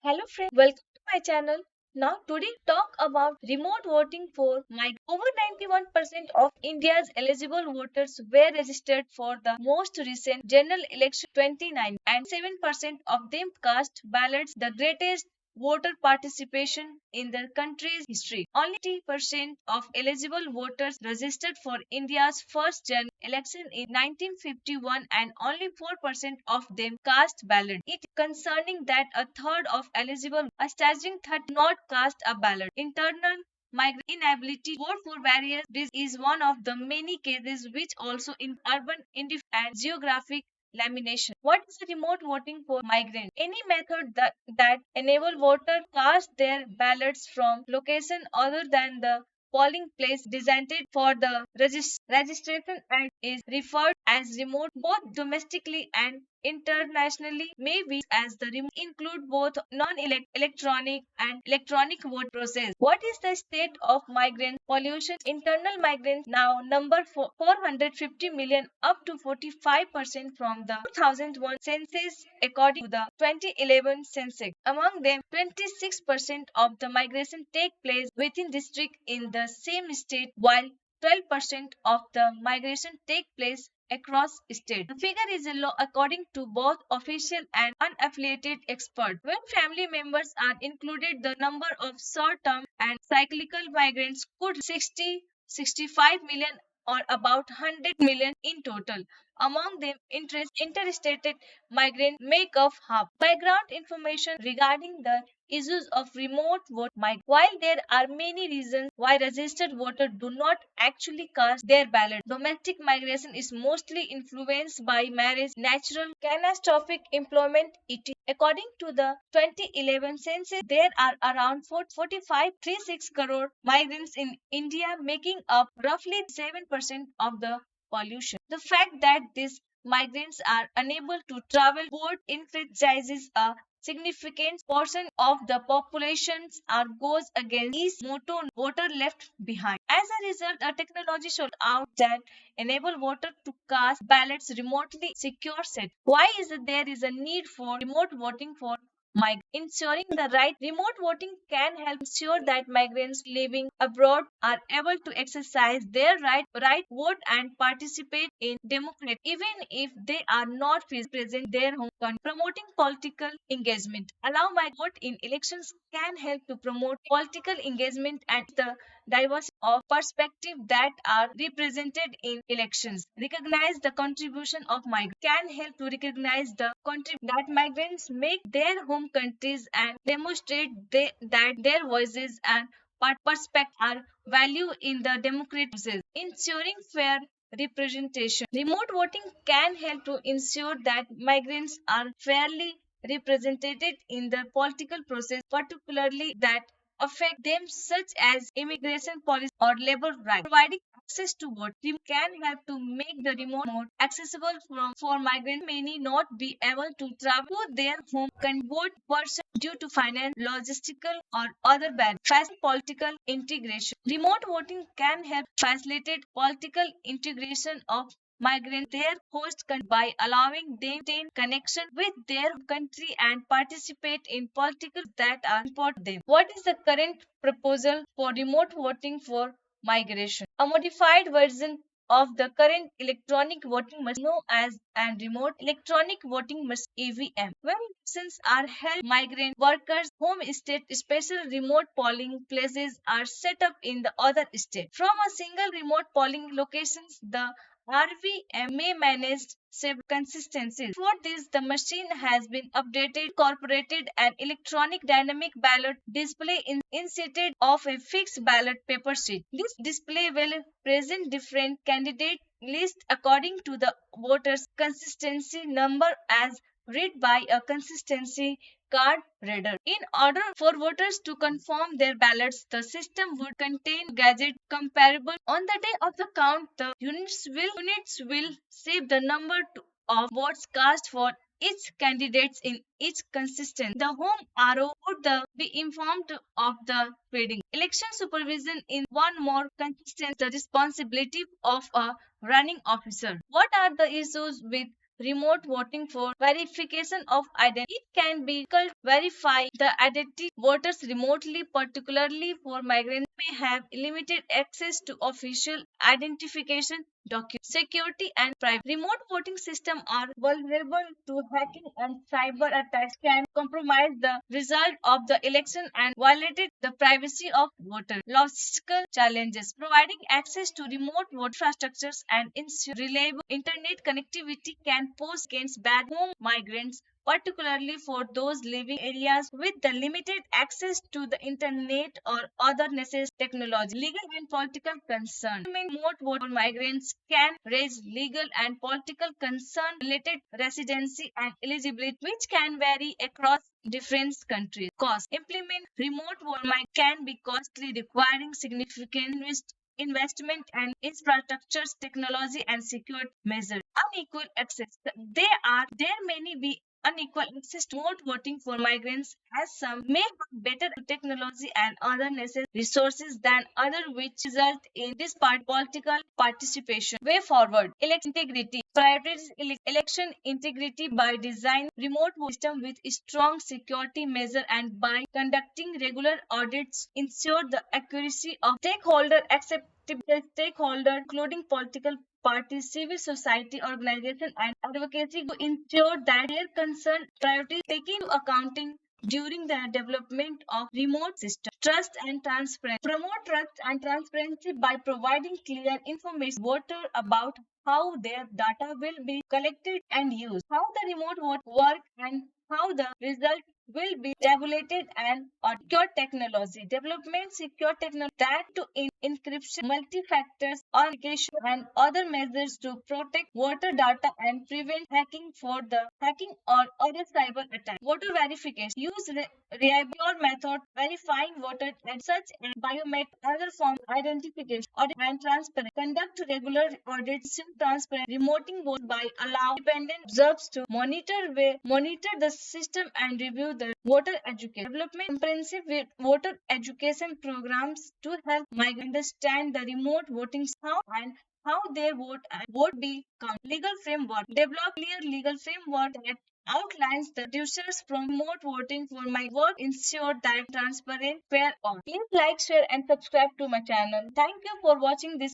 Hello friends, welcome to my channel. Now today talk about remote voting for migrants. Over 91% of India's eligible voters were registered for the most recent general election 29 and 7% of them cast ballots, the greatest voter participation in the country's history. Only 30% of eligible voters registered for India's first general election in 1951 and only 4% of them cast ballot. It is concerning that a third of eligible, a staggering third, not cast a ballot. Internal migrant inability to vote for various reasons is one of the many cases which also in urban and geographic lamination. What is remote voting for migrants? Any method that enable voters cast their ballots from location other than the polling place designated for the registration and is referred as remote both domestically and internationally may be as the remote include both non-electronic and electronic vote process. What is the state of migrant pollution? Internal migrants now number 450 million, up to 45% from the 2001 census according to the 2011 census. Among them, 26% of the migration take place within district in the same state, while 12% of the migration take place across states. The figure is low according to both official and unaffiliated experts. When family members are included, the number of short-term and cyclical migrants could 65 million or about 100 million in total. Among them, interstate migrants make up half. Background information regarding the issues of remote vote might. While there are many reasons why registered voters do not actually cast their ballot, domestic migration is mostly influenced by marriage, natural, catastrophic employment, etc. According to the 2011 census, there are around 45.36 crore migrants in India, making up roughly 7% of the pollution. The fact that these migrants are unable to travel board emphasizes a significant portion of the population are goes against each motto voter left behind. As a result, a technology should out that enable voters to cast ballots remotely secure set. Why is it there is a need for remote voting for migrants? Ensuring the right remote voting can help ensure that migrants living abroad are able to exercise their right vote and participate in democracy even if they are not physically present in their home country. Promoting political engagement. Allow my vote in elections can help to promote political engagement and the diversity of perspectives that are represented in elections. Recognize the contribution of migrants can help to recognize the contribution that migrants make their home countries and demonstrate that their voices and perspectives are valued in the democratic process. Ensuring fair representation. Remote voting can help to ensure that migrants are fairly represented in the political process, particularly that affect them such as immigration policy or labor rights. Providing access to vote can help to make the remote more accessible for migrants many not be able to travel to their home can vote person due to finance, logistical or other barriers. Facilitate political integration. Remote voting can help facilitate political integration of migrants their host country by allowing them to maintain connection with their country and participate in politics that are important to them. What is the current proposal for remote voting for migration? A modified version of the current electronic voting machine known as and remote electronic voting machine EVM. When elections are held, migrant workers' home state special remote polling places are set up in the other state. From a single remote polling locations, the RVM may manage several consistencies. For this, the machine has been updated, incorporated an electronic dynamic ballot display instead of a fixed ballot paper sheet. This display will present different candidate lists according to the voters' consistency number as read by a consistency card reader. In order for voters to confirm their ballots, the system would contain gadget comparable. On the day of the count, the units will save the number of votes cast for each candidate in each consistency. The home RO would be informed of the reading. Election supervision in one more consistent the responsibility of a running officer. What are the issues with remote voting for verification of identity. It can be difficult to verify the identity voters remotely, particularly for migrants who may have limited access to official identification documents. Security and privacy. Remote voting systems are vulnerable to hacking, and cyber attacks can compromise the result of the election and violate the privacy of voters. Logistical challenges. Providing access to remote vote infrastructures and ensure reliable internet connectivity can pose against back home migrants, particularly for those living in areas with the limited access to the internet or other necessary technology. Legal and political concern. Remote vote for migrants can raise legal and political concern related residency and eligibility, which can vary across different countries. Cost. Implement remote work can be costly, requiring significant investment and infrastructures, technology, and security measures. Unequal access. There may be unequal access to remote voting for migrants, as some may have better technology and other necessary resources than others, which result in disparate political participation. Way forward. Election integrity. Priorities election integrity by design remote voting system with strong security measure and by conducting regular audits ensure the accuracy of stakeholder acceptable stakeholder including political parties, civil society organizations, and advocacy to ensure that their concern priorities taken into accounting during the development of remote systems. Trust and transparency. Promote trust and transparency by providing clear information to voters about how their data will be collected and used, how the remote vote work, and how the result will be tabulated and secure technology. Development secure technology that to encryption, multi-factors authentication, and other measures to protect voter data and prevent hacking or other cyber attacks. Voter verification. Use reliable method verifying voters and such as biometric other form identification audit and transparent. Conduct regular audits in transparent remoting vote by allow independent observers to monitor the system and review the voter education. Development comprehensive voter education programs to help migrants understand the remote voting how and how their vote be counted. Legal framework. Develop clear legal framework that outlines the reducers from remote voting for my work ensure that transparent fair on. Please like, share and subscribe to my channel. Thank you for watching this